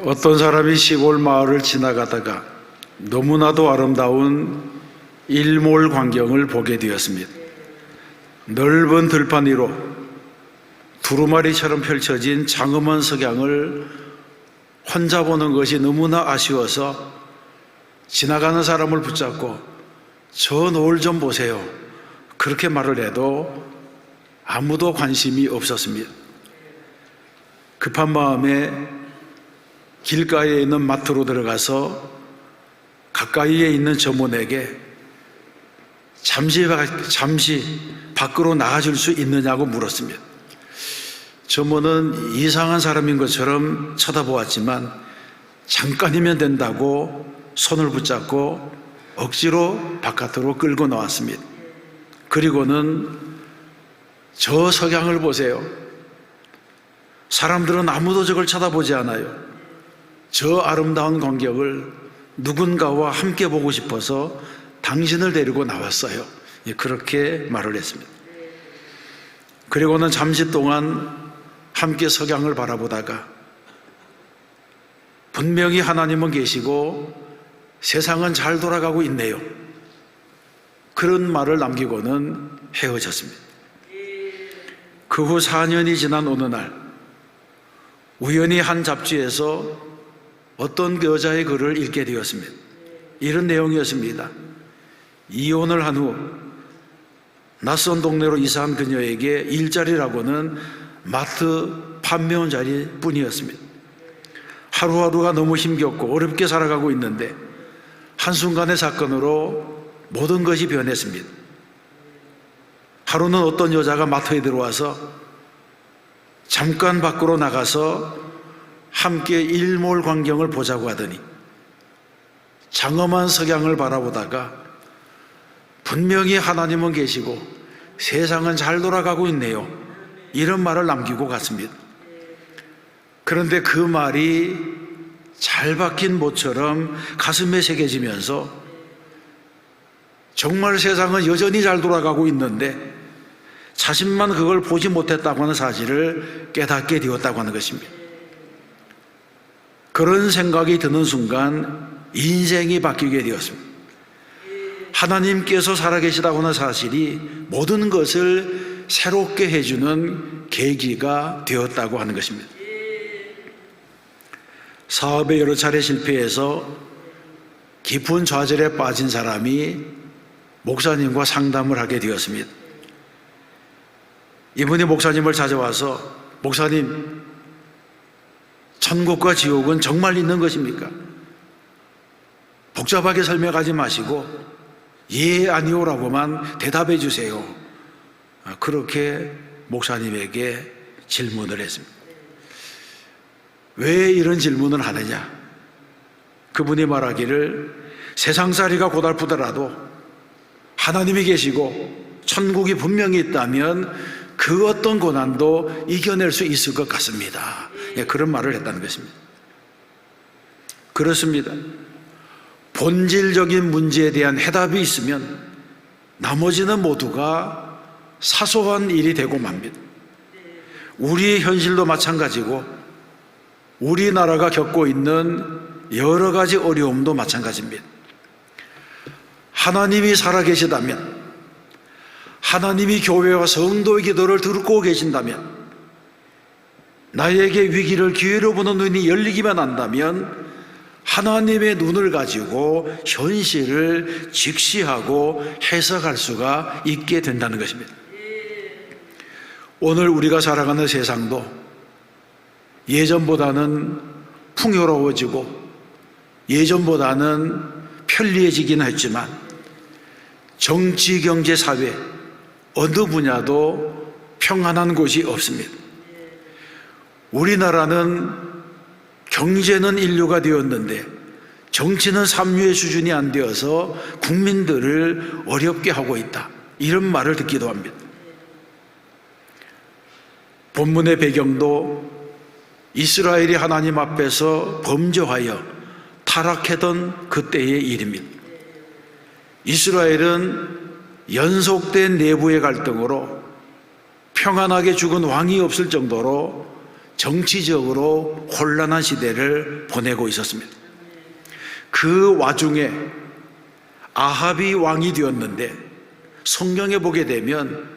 어떤 사람이 시골 마을을 지나가다가 너무나도 아름다운 일몰 광경을 보게 되었습니다. 넓은 들판 위로 두루마리처럼 펼쳐진 장엄한 석양을 혼자 보는 것이 너무나 아쉬워서 지나가는 사람을 붙잡고 저 노을 좀 보세요, 그렇게 말을 해도 아무도 관심이 없었습니다. 급한 마음에 길가에 있는 마트로 들어가서 가까이에 있는 점원에게 잠시 밖으로 나가줄 수 있느냐고 물었습니다. 점원은 이상한 사람인 것처럼 쳐다보았지만 잠깐이면 된다고 손을 붙잡고 억지로 바깥으로 끌고 나왔습니다. 그리고는 저 석양을 보세요. 사람들은 아무도 저걸 쳐다보지 않아요. 저 아름다운 광경을 누군가와 함께 보고 싶어서 당신을 데리고 나왔어요. 그렇게 말을 했습니다. 그리고는 잠시 동안 함께 석양을 바라보다가 분명히 하나님은 계시고 세상은 잘 돌아가고 있네요, 그런 말을 남기고는 헤어졌습니다. 그 후 4년이 지난 어느 날 우연히 한 잡지에서 어떤 여자의 글을 읽게 되었습니다. 이런 내용이었습니다. 이혼을 한 후 낯선 동네로 이사한 그녀에게 일자리라고는 마트 판매원 자리뿐이었습니다. 하루하루가 너무 힘겹고 어렵게 살아가고 있는데 한순간의 사건으로 모든 것이 변했습니다. 하루는 어떤 여자가 마트에 들어와서 잠깐 밖으로 나가서 함께 일몰 광경을 보자고 하더니 장엄한 석양을 바라보다가 분명히 하나님은 계시고 세상은 잘 돌아가고 있네요, 이런 말을 남기고 갔습니다. 그런데 그 말이 잘 박힌 못처럼 가슴에 새겨지면서 정말 세상은 여전히 잘 돌아가고 있는데 자신만 그걸 보지 못했다고 하는 사실을 깨닫게 되었다고 하는 것입니다. 그런 생각이 드는 순간 인생이 바뀌게 되었습니다. 하나님께서 살아계시다고 하는 사실이 모든 것을 새롭게 해주는 계기가 되었다고 하는 것입니다. 사업에 여러 차례 실패해서 깊은 좌절에 빠진 사람이 목사님과 상담을 하게 되었습니다. 이분이 목사님을 찾아와서 목사님, 천국과 지옥은 정말 있는 것입니까? 복잡하게 설명하지 마시고 예, 아니오라고만 대답해 주세요. 그렇게 목사님에게 질문을 했습니다. 왜 이런 질문을 하느냐? 그분이 말하기를 세상살이가 고달프더라도 하나님이 계시고 천국이 분명히 있다면 그 어떤 고난도 이겨낼 수 있을 것 같습니다. 그런 말을 했다는 것입니다. 그렇습니다. 본질적인 문제에 대한 해답이 있으면 나머지는 모두가 사소한 일이 되고 맙니다. 우리의 현실도 마찬가지고 우리나라가 겪고 있는 여러 가지 어려움도 마찬가지입니다. 하나님이 살아계시다면, 하나님이 교회와 성도의 기도를 듣고 계신다면, 나에게 위기를 기회로 보는 눈이 열리기만 한다면 하나님의 눈을 가지고 현실을 직시하고 해석할 수가 있게 된다는 것입니다. 오늘 우리가 살아가는 세상도 예전보다는 풍요로워지고 예전보다는 편리해지긴 했지만 정치, 경제, 사회 어느 분야도 평안한 곳이 없습니다. 우리나라는 경제는 인류가 되었는데 정치는 삼류의 수준이 안 되어서 국민들을 어렵게 하고 있다, 이런 말을 듣기도 합니다. 본문의 배경도 이스라엘이 하나님 앞에서 범죄하여 타락했던 그때의 일입니다. 이스라엘은 연속된 내부의 갈등으로 평안하게 죽은 왕이 없을 정도로 정치적으로 혼란한 시대를 보내고 있었습니다. 그 와중에 아합이 왕이 되었는데 성경에 보게 되면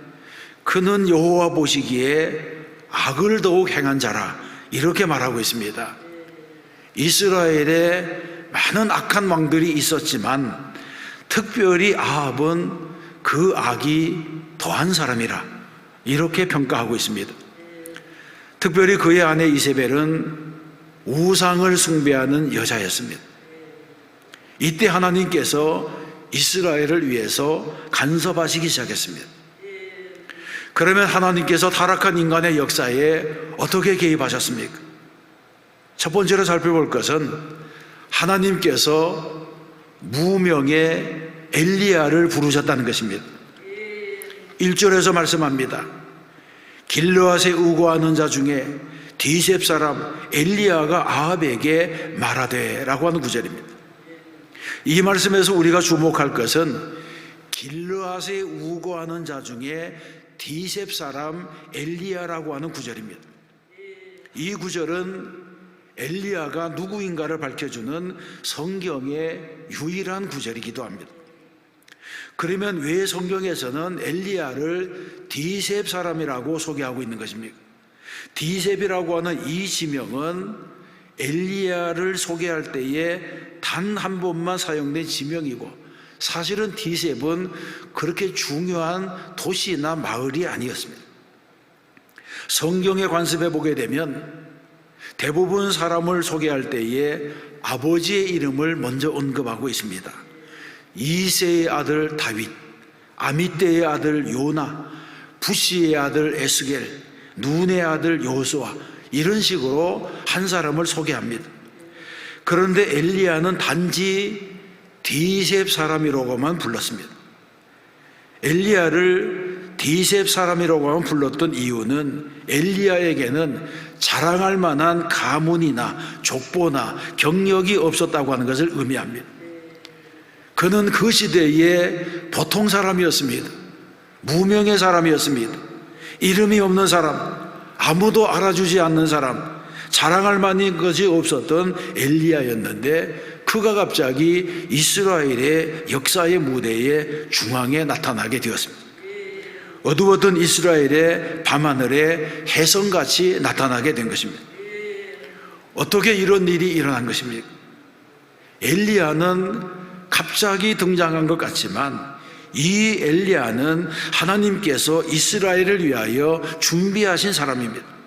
그는 여호와 보시기에 악을 더욱 행한 자라 이렇게 말하고 있습니다. 이스라엘에 많은 악한 왕들이 있었지만 특별히 아합은 그 악이 더한 사람이라 이렇게 평가하고 있습니다. 특별히 그의 아내 이세벨은 우상을 숭배하는 여자였습니다. 이때 하나님께서 이스라엘을 위해서 간섭하시기 시작했습니다. 그러면 하나님께서 타락한 인간의 역사에 어떻게 개입하셨습니까? 첫 번째로 살펴볼 것은 하나님께서 무명의 엘리야를 부르셨다는 것입니다. 1절에서 말씀합니다. 길르앗에 우거하는 자 중에 디셉 사람 엘리야가 아합에게 말하되 라고 하는 구절입니다. 이 말씀에서 우리가 주목할 것은 길르앗에 우거하는 자 중에 디셉 사람 엘리야라고 하는 구절입니다. 이 구절은 엘리야가 누구인가를 밝혀주는 성경의 유일한 구절이기도 합니다. 그러면 왜 성경에서는 엘리야를 디셉 사람이라고 소개하고 있는 것입니까? 디셉이라고 하는 이 지명은 엘리야를 소개할 때에 단 한 번만 사용된 지명이고 사실은 디셉은 그렇게 중요한 도시나 마을이 아니었습니다. 성경에 관습해 보게 되면 대부분 사람을 소개할 때에 아버지의 이름을 먼저 언급하고 있습니다. 이새의 아들 다윗, 아미떼의 아들 요나, 부시의 아들 에스겔, 눈의 아들 요수아 이런 식으로 한 사람을 소개합니다. 그런데 엘리야는 단지 디셉 사람이라고만 불렀습니다. 엘리야를 디셉 사람이라고만 불렀던 이유는 엘리야에게는 자랑할 만한 가문이나 족보나 경력이 없었다고 하는 것을 의미합니다. 그는 그 시대의 보통 사람이었습니다. 무명의 사람이었습니다. 이름이 없는 사람, 아무도 알아주지 않는 사람, 자랑할 만한 것이 없었던 엘리야였는데 그가 갑자기 이스라엘의 역사의 무대에 중앙에 나타나게 되었습니다. 어두웠던 이스라엘의 밤하늘에 혜성같이 나타나게 된 것입니다. 어떻게 이런 일이 일어난 것입니까? 엘리야는 갑자기 등장한 것 같지만 이 엘리야는 하나님께서 이스라엘을 위하여 준비하신 사람입니다.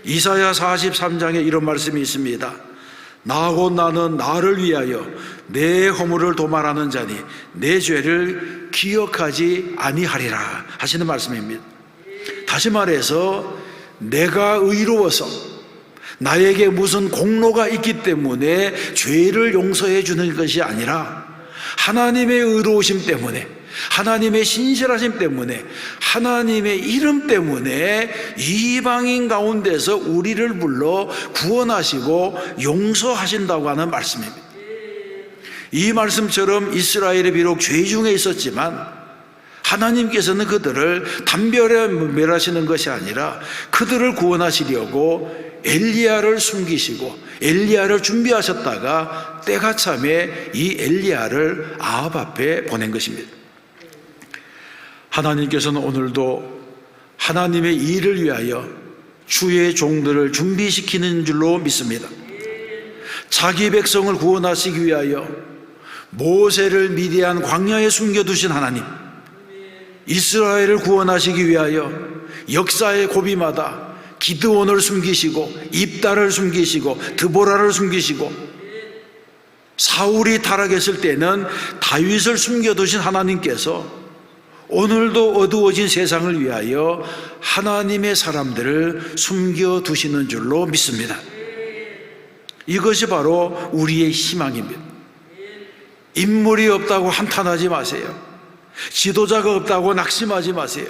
이사야 43장에 이런 말씀이 있습니다. 나하고 나는 나를 위하여 내 허물을 도말하는 자니 내 죄를 기억하지 아니하리라 하시는 말씀입니다. 다시 말해서 내가 의로워서 나에게 무슨 공로가 있기 때문에 죄를 용서해 주는 것이 아니라 하나님의 의로우심 때문에, 하나님의 신실하심 때문에, 하나님의 이름 때문에 이방인 가운데서 우리를 불러 구원하시고 용서하신다고 하는 말씀입니다. 이 말씀처럼 이스라엘이 비록 죄 중에 있었지만 하나님께서는 그들을 단별에 멸하시는 것이 아니라 그들을 구원하시려고 엘리야를 숨기시고 엘리야를 준비하셨다가 때가 참에 이 엘리야를 아합 앞에 보낸 것입니다. 하나님께서는 오늘도 하나님의 일을 위하여 주의 종들을 준비시키는 줄로 믿습니다. 자기 백성을 구원하시기 위하여 모세를 미디안 광야에 숨겨두신 하나님, 이스라엘을 구원하시기 위하여 역사의 고비마다 기드온을 숨기시고 입다를 숨기시고 드보라를 숨기시고 사울이 타락했을 때는 다윗을 숨겨두신 하나님께서 오늘도 어두워진 세상을 위하여 하나님의 사람들을 숨겨두시는 줄로 믿습니다. 이것이 바로 우리의 희망입니다. 인물이 없다고 한탄하지 마세요. 지도자가 없다고 낙심하지 마세요.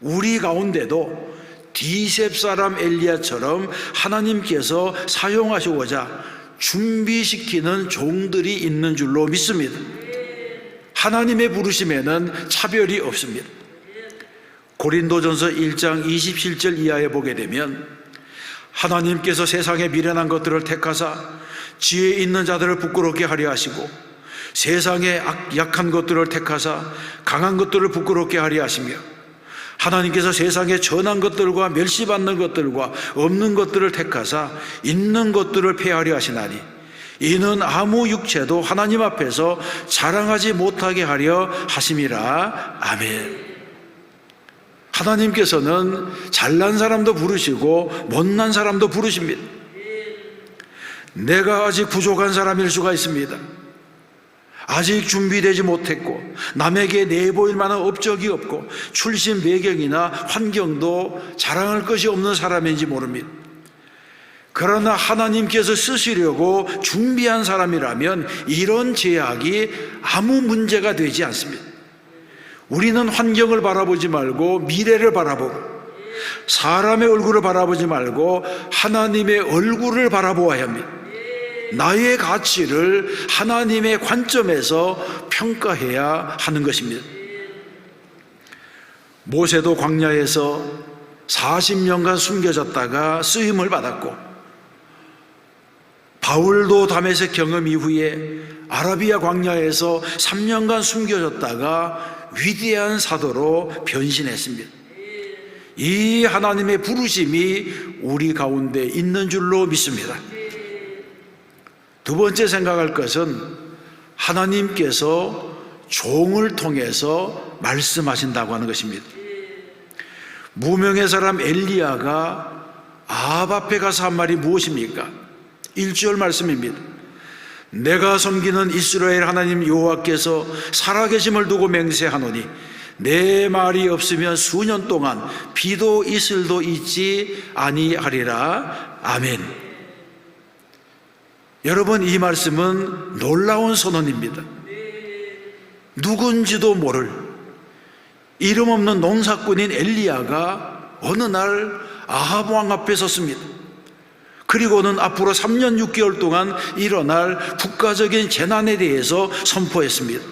우리 가운데도 디셉 사람 엘리야처럼 하나님께서 사용하시고자 준비시키는 종들이 있는 줄로 믿습니다. 하나님의 부르심에는 차별이 없습니다. 고린도전서 1장 27절 이하에 보게 되면 하나님께서 세상에 미련한 것들을 택하사 지혜 있는 자들을 부끄럽게 하려 하시고 세상에 약한 것들을 택하사 강한 것들을 부끄럽게 하려 하시며 하나님께서 세상에 전한 것들과 멸시받는 것들과 없는 것들을 택하사 있는 것들을 폐하려 하시나니 이는 아무 육체도 하나님 앞에서 자랑하지 못하게 하려 하심이라. 아멘. 하나님께서는 잘난 사람도 부르시고 못난 사람도 부르십니다. 내가 아직 부족한 사람일 수가 있습니다. 아직 준비되지 못했고 남에게 내보일 만한 업적이 없고 출신 배경이나 환경도 자랑할 것이 없는 사람인지 모릅니다. 그러나 하나님께서 쓰시려고 준비한 사람이라면 이런 제약이 아무 문제가 되지 않습니다. 우리는 환경을 바라보지 말고 미래를 바라보고 사람의 얼굴을 바라보지 말고 하나님의 얼굴을 바라보아야 합니다. 나의 가치를 하나님의 관점에서 평가해야 하는 것입니다. 모세도 광야에서 40년간 숨겨졌다가 쓰임을 받았고 바울도 다메섹 경험 이후에 아라비아 광야에서 3년간 숨겨졌다가 위대한 사도로 변신했습니다. 이 하나님의 부르심이 우리 가운데 있는 줄로 믿습니다. 두 번째 생각할 것은 하나님께서 종을 통해서 말씀하신다고 하는 것입니다. 무명의 사람 엘리야가 아합 앞에 가서 한 말이 무엇입니까? 1절 말씀입니다. 내가 섬기는 이스라엘 하나님 여호와께서 살아계심을 두고 맹세하노니 내 말이 없으면 수년 동안 비도 이슬도 있지 아니하리라. 아멘. 여러분, 이 말씀은 놀라운 선언입니다. 누군지도 모를 이름 없는 농사꾼인 엘리야가 어느 날 아합 왕 앞에 섰습니다. 그리고는 앞으로 3년 6개월 동안 일어날 국가적인 재난에 대해서 선포했습니다.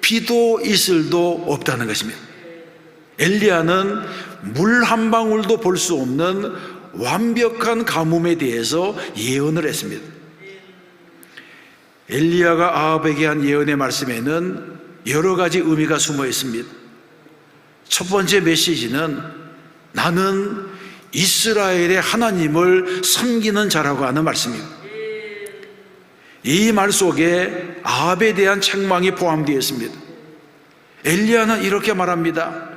비도 이슬도 없다는 것입니다. 엘리야는 물 한 방울도 볼 수 없는 완벽한 가뭄에 대해서 예언을 했습니다. 엘리야가 아합에게 한 예언의 말씀에는 여러 가지 의미가 숨어 있습니다. 첫 번째 메시지는 나는 이스라엘의 하나님을 섬기는 자라고 하는 말씀입니다. 이 말 속에 아합에 대한 책망이 포함되어 있습니다. 엘리야는 이렇게 말합니다.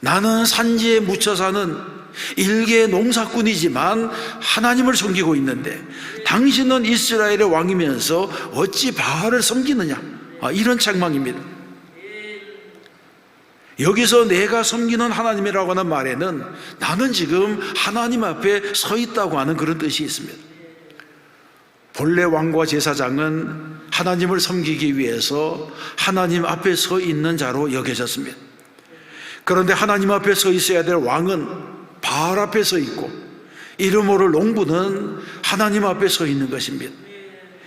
나는 산지에 묻혀 사는 일개 농사꾼이지만 하나님을 섬기고 있는데 당신은 이스라엘의 왕이면서 어찌 바알을 섬기느냐. 이런 책망입니다. 여기서 내가 섬기는 하나님이라고 하는 말에는 나는 지금 하나님 앞에 서 있다고 하는 그런 뜻이 있습니다. 본래 왕과 제사장은 하나님을 섬기기 위해서 하나님 앞에 서 있는 자로 여겨졌습니다. 그런데 하나님 앞에 서 있어야 될 왕은 바알 앞에 서 있고 이름 모를 농부는 하나님 앞에 서 있는 것입니다.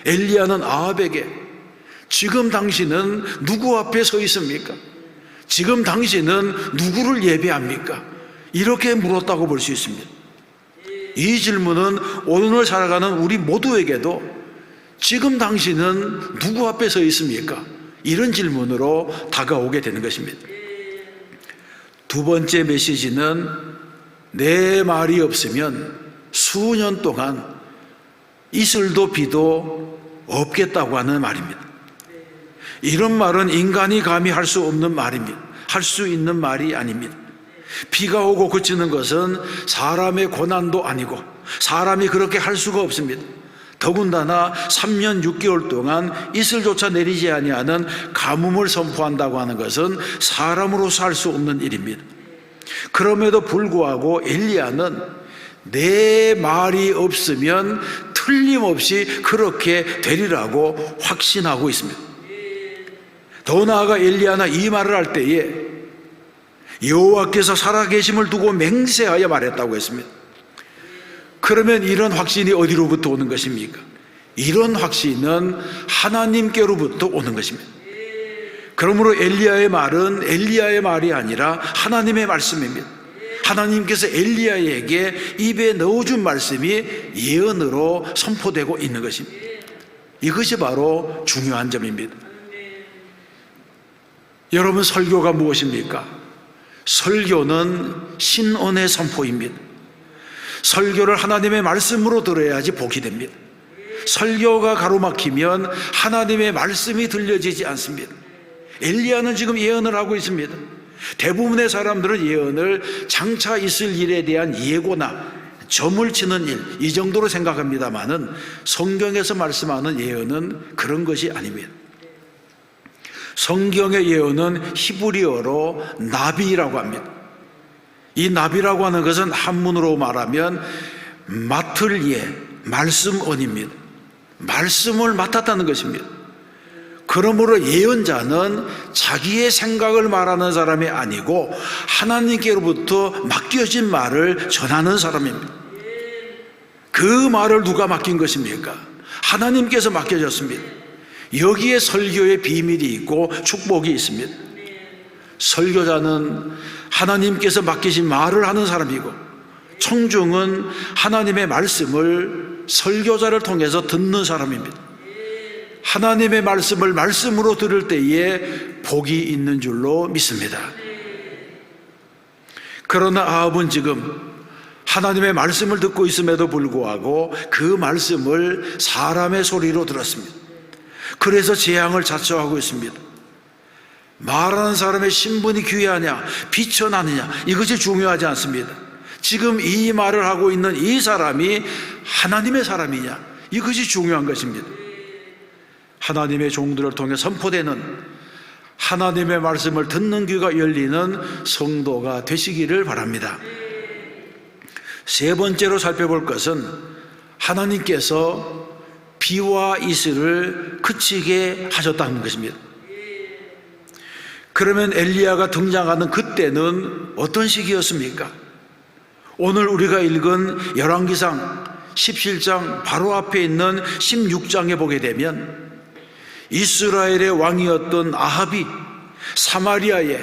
엘리야는 아합에게 지금 당신은 누구 앞에 서 있습니까? 지금 당신은 누구를 예배합니까? 이렇게 물었다고 볼 수 있습니다. 이 질문은 오늘 살아가는 우리 모두에게도 지금 당신은 누구 앞에 서 있습니까? 이런 질문으로 다가오게 되는 것입니다. 두 번째 메시지는 내 말이 없으면 수년 동안 이슬도 비도 없겠다고 하는 말입니다. 이런 말은 인간이 감히 할 수 없는 말입니다. 할 수 있는 말이 아닙니다. 비가 오고 그치는 것은 사람의 고난도 아니고 사람이 그렇게 할 수가 없습니다. 더군다나 3년 6개월 동안 이슬조차 내리지 아니하는 가뭄을 선포한다고 하는 것은 사람으로서 할 수 없는 일입니다. 그럼에도 불구하고 엘리야는 내 말이 없으면 틀림없이 그렇게 되리라고 확신하고 있습니다. 더 나아가 엘리야는 이 말을 할 때에 여호와께서 살아계심을 두고 맹세하여 말했다고 했습니다. 그러면 이런 확신이 어디로부터 오는 것입니까? 이런 확신은 하나님께로부터 오는 것입니다. 그러므로 엘리야의 말은 엘리야의 말이 아니라 하나님의 말씀입니다. 하나님께서 엘리야에게 입에 넣어준 말씀이 예언으로 선포되고 있는 것입니다. 이것이 바로 중요한 점입니다. 여러분, 설교가 무엇입니까? 설교는 신언의 선포입니다. 설교를 하나님의 말씀으로 들어야지 복이 됩니다. 설교가 가로막히면 하나님의 말씀이 들려지지 않습니다. 엘리야는 지금 예언을 하고 있습니다. 대부분의 사람들은 예언을 장차 있을 일에 대한 예고나 점을 치는 일, 이 정도로 생각합니다만은 성경에서 말씀하는 예언은 그런 것이 아닙니다. 성경의 예언은 히브리어로 나비라고 합니다. 이 나비라고 하는 것은 한문으로 말하면 마틀예, 말씀언입니다. 말씀을 맡았다는 것입니다. 그러므로 예언자는 자기의 생각을 말하는 사람이 아니고 하나님께로부터 맡겨진 말을 전하는 사람입니다. 그 말을 누가 맡긴 것입니까? 하나님께서 맡겨졌습니다. 여기에 설교의 비밀이 있고 축복이 있습니다. 설교자는 하나님께서 맡기신 말을 하는 사람이고, 청중은 하나님의 말씀을 설교자를 통해서 듣는 사람입니다. 하나님의 말씀을 말씀으로 들을 때에 복이 있는 줄로 믿습니다. 그러나 아합은 지금 하나님의 말씀을 듣고 있음에도 불구하고 그 말씀을 사람의 소리로 들었습니다. 그래서 재앙을 자초하고 있습니다. 말하는 사람의 신분이 귀하냐, 비천하느냐, 이것이 중요하지 않습니다. 지금 이 말을 하고 있는 이 사람이 하나님의 사람이냐, 이것이 중요한 것입니다. 하나님의 종들을 통해 선포되는 하나님의 말씀을 듣는 귀가 열리는 성도가 되시기를 바랍니다. 세 번째로 살펴볼 것은 하나님께서 비와 이슬을 그치게 하셨다는 것입니다. 그러면 엘리야가 등장하는 그때는 어떤 시기였습니까? 오늘 우리가 읽은 열왕기상 17장 바로 앞에 있는 16장에 보게 되면 이스라엘의 왕이었던 아합이 사마리아에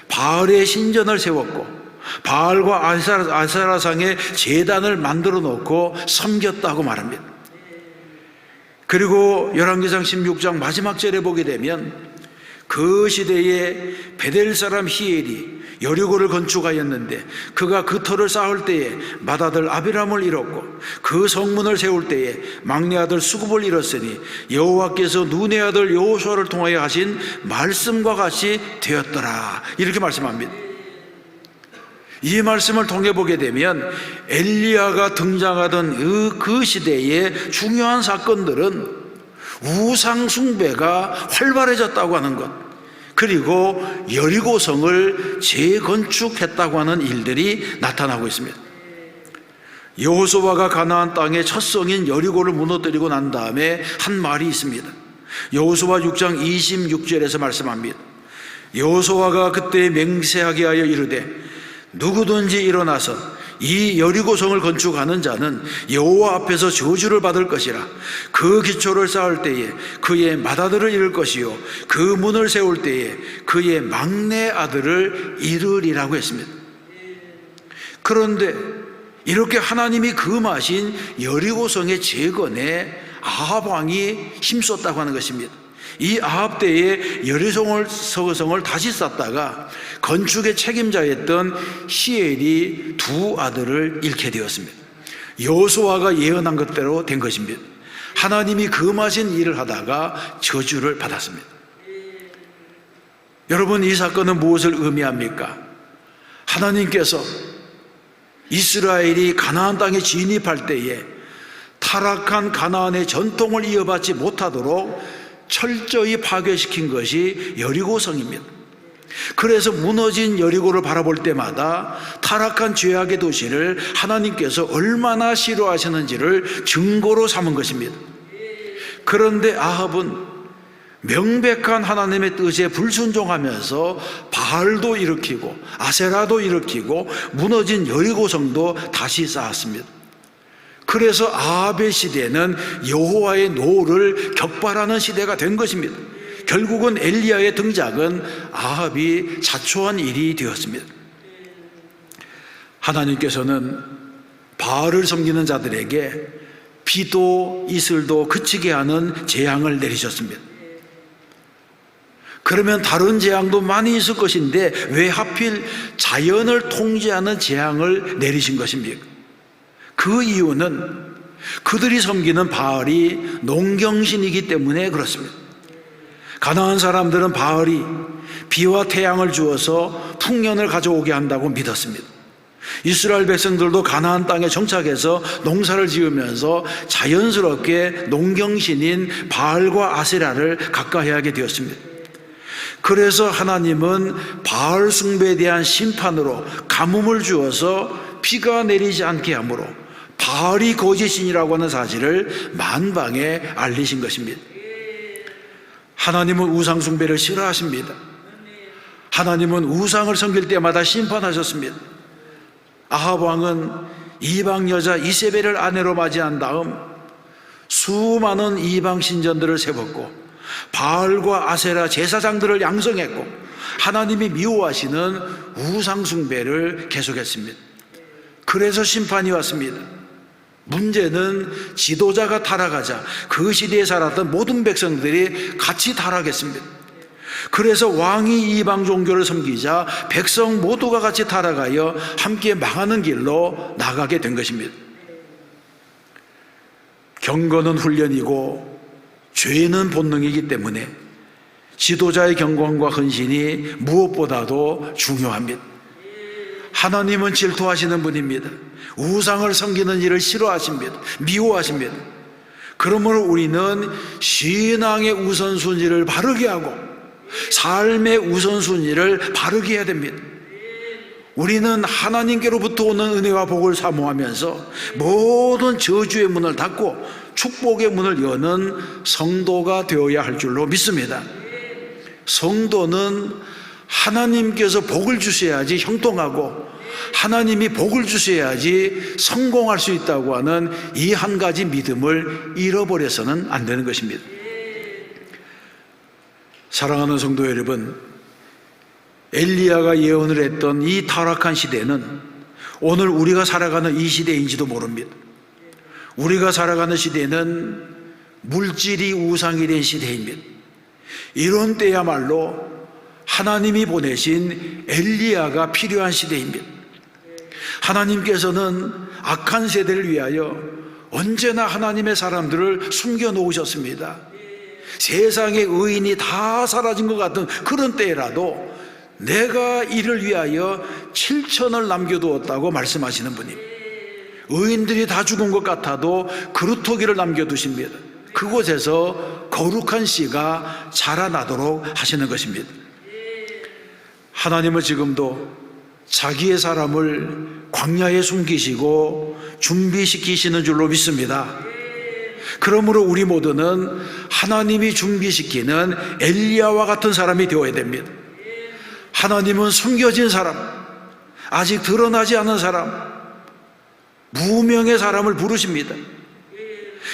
바알의 신전을 세웠고 바알과 아세라상의 제단을 만들어 놓고 섬겼다고 말합니다. 그리고 열왕기상 16장 마지막 절에 보게 되면 그 시대에 베델 사람 히엘이 여리고를 건축하였는데 그가 그 터를 쌓을 때에 맏아들 아비람을 잃었고 그 성문을 세울 때에 막내 아들 수굽을 잃었으니 여호와께서 눈의 아들 여호수아를 통하여 하신 말씀과 같이 되었더라, 이렇게 말씀합니다. 이 말씀을 통해 보게 되면 엘리야가 등장하던 그 시대의 중요한 사건들은 우상 숭배가 활발해졌다고 하는 것, 그리고 여리고성을 재건축했다고 하는 일들이 나타나고 있습니다. 여호수아가 가나안 땅의 첫 성인 여리고를 무너뜨리고 난 다음에 한 말이 있습니다. 여호수아 6장 26절에서 말씀합니다. 여호수아가 그때 맹세하게 하여 이르되 누구든지 일어나서 이 여리고성을 건축하는 자는 여호와 앞에서 저주를 받을 것이라. 그 기초를 쌓을 때에 그의 맏아들을 잃을 것이요 그 문을 세울 때에 그의 막내 아들을 잃으리라고 했습니다. 그런데 이렇게 하나님이 금하신 여리고성의 재건에 아합 왕이 힘썼다고 하는 것입니다. 이 아합 때에 여리고성을 다시 쌓다가 건축의 책임자였던 히엘이 두 아들을 잃게 되었습니다. 여호수아가 예언한 것대로 된 것입니다. 하나님이 금하신 일을 하다가 저주를 받았습니다. 여러분, 이 사건은 무엇을 의미합니까? 하나님께서 이스라엘이 가나안 땅에 진입할 때에 타락한 가나안의 전통을 이어받지 못하도록 철저히 파괴시킨 것이 여리고성입니다. 그래서 무너진 여리고를 바라볼 때마다 타락한 죄악의 도시를 하나님께서 얼마나 싫어하시는지를 증거로 삼은 것입니다. 그런데 아합은 명백한 하나님의 뜻에 불순종하면서 바알도 일으키고 아세라도 일으키고 무너진 여리고성도 다시 쌓았습니다. 그래서 아합의 시대는 여호와의 노를 격발하는 시대가 된 것입니다. 결국은 엘리야의 등장은 아합이 자초한 일이 되었습니다. 하나님께서는 바알을 섬기는 자들에게 비도 이슬도 그치게 하는 재앙을 내리셨습니다. 그러면 다른 재앙도 많이 있을 것인데 왜 하필 자연을 통제하는 재앙을 내리신 것입니까? 그 이유는 그들이 섬기는 바알이 농경신이기 때문에 그렇습니다. 가나안 사람들은 바알이 비와 태양을 주어서 풍년을 가져오게 한다고 믿었습니다. 이스라엘 백성들도 가나안 땅에 정착해서 농사를 지으면서 자연스럽게 농경신인 바알과 아세라를 가까이하게 되었습니다. 그래서 하나님은 바알 숭배에 대한 심판으로 가뭄을 주어서 비가 내리지 않게 하므로 바알이 거짓신이라고 하는 사실을 만방에 알리신 것입니다. 하나님은 우상 숭배를 싫어하십니다. 하나님은 우상을 섬길 때마다 심판하셨습니다. 아합 왕은 이방 여자 이세벨을 아내로 맞이한 다음 수많은 이방 신전들을 세웠고 바알과 아세라 제사장들을 양성했고 하나님이 미워하시는 우상 숭배를 계속했습니다. 그래서 심판이 왔습니다. 문제는 지도자가 타락하자 그 시대에 살았던 모든 백성들이 같이 타락했습니다. 그래서 왕이 이방 종교를 섬기자 백성 모두가 같이 타락하여 함께 망하는 길로 나가게 된 것입니다. 경건은 훈련이고 죄는 본능이기 때문에 지도자의 경건과 헌신이 무엇보다도 중요합니다. 하나님은 질투하시는 분입니다. 우상을 섬기는 일을 싫어하십니다. 미워하십니다. 그러므로 우리는 신앙의 우선순위를 바르게 하고 삶의 우선순위를 바르게 해야 됩니다. 우리는 하나님께로부터 오는 은혜와 복을 사모하면서 모든 저주의 문을 닫고 축복의 문을 여는 성도가 되어야 할 줄로 믿습니다. 성도는 하나님께서 복을 주셔야지 형통하고 하나님이 복을 주셔야지 성공할 수 있다고 하는 이 한 가지 믿음을 잃어버려서는 안 되는 것입니다. 사랑하는 성도 여러분, 엘리야가 예언을 했던 이 타락한 시대는 오늘 우리가 살아가는 이 시대인지도 모릅니다. 우리가 살아가는 시대는 물질이 우상이 된 시대입니다. 이런 때야말로 하나님이 보내신 엘리야가 필요한 시대입니다. 하나님께서는 악한 세대를 위하여 언제나 하나님의 사람들을 숨겨놓으셨습니다. 세상의 의인이 다 사라진 것 같은 그런 때라도 내가 이를 위하여 7천을 남겨두었다고 말씀하시는 분입니다. 의인들이 다 죽은 것 같아도 그루터기를 남겨두십니다. 그곳에서 거룩한 씨가 자라나도록 하시는 것입니다. 하나님은 지금도 자기의 사람을 광야에 숨기시고 준비시키시는 줄로 믿습니다. 그러므로 우리 모두는 하나님이 준비시키는 엘리야와 같은 사람이 되어야 됩니다. 하나님은 숨겨진 사람, 아직 드러나지 않은 사람, 무명의 사람을 부르십니다.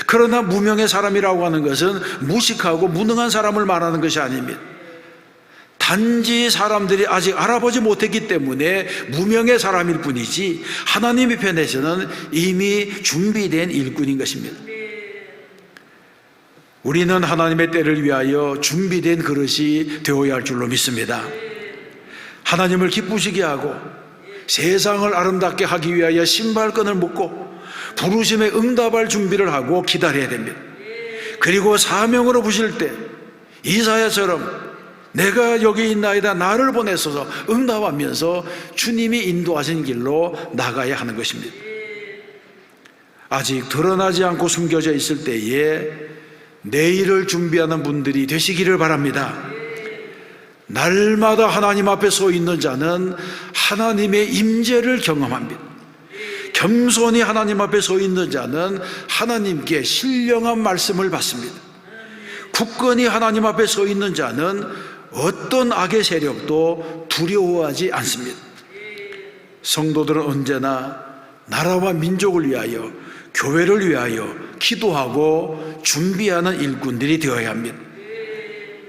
그러나 무명의 사람이라고 하는 것은 무식하고 무능한 사람을 말하는 것이 아닙니다. 단지 사람들이 아직 알아보지 못했기 때문에 무명의 사람일 뿐이지 하나님의 편에서는 이미 준비된 일꾼인 것입니다. 우리는 하나님의 때를 위하여 준비된 그릇이 되어야 할 줄로 믿습니다. 하나님을 기쁘시게 하고 세상을 아름답게 하기 위하여 신발끈을 묶고 부르심에 응답할 준비를 하고 기다려야 됩니다. 그리고 사명으로 부실 때 이사야처럼 내가 여기 있나이다 나를 보내소서 응답하면서 주님이 인도하신 길로 나가야 하는 것입니다. 아직 드러나지 않고 숨겨져 있을 때에 내일을 준비하는 분들이 되시기를 바랍니다. 날마다 하나님 앞에 서 있는 자는 하나님의 임재를 경험합니다. 겸손히 하나님 앞에 서 있는 자는 하나님께 신령한 말씀을 받습니다. 굳건히 하나님 앞에 서 있는 자는 어떤 악의 세력도 두려워하지 않습니다. 성도들은 언제나 나라와 민족을 위하여 교회를 위하여 기도하고 준비하는 일꾼들이 되어야 합니다.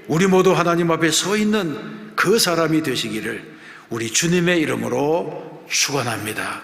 우리 모두 하나님 앞에 서 있는 그 사람이 되시기를 우리 주님의 이름으로 휴가 납니다.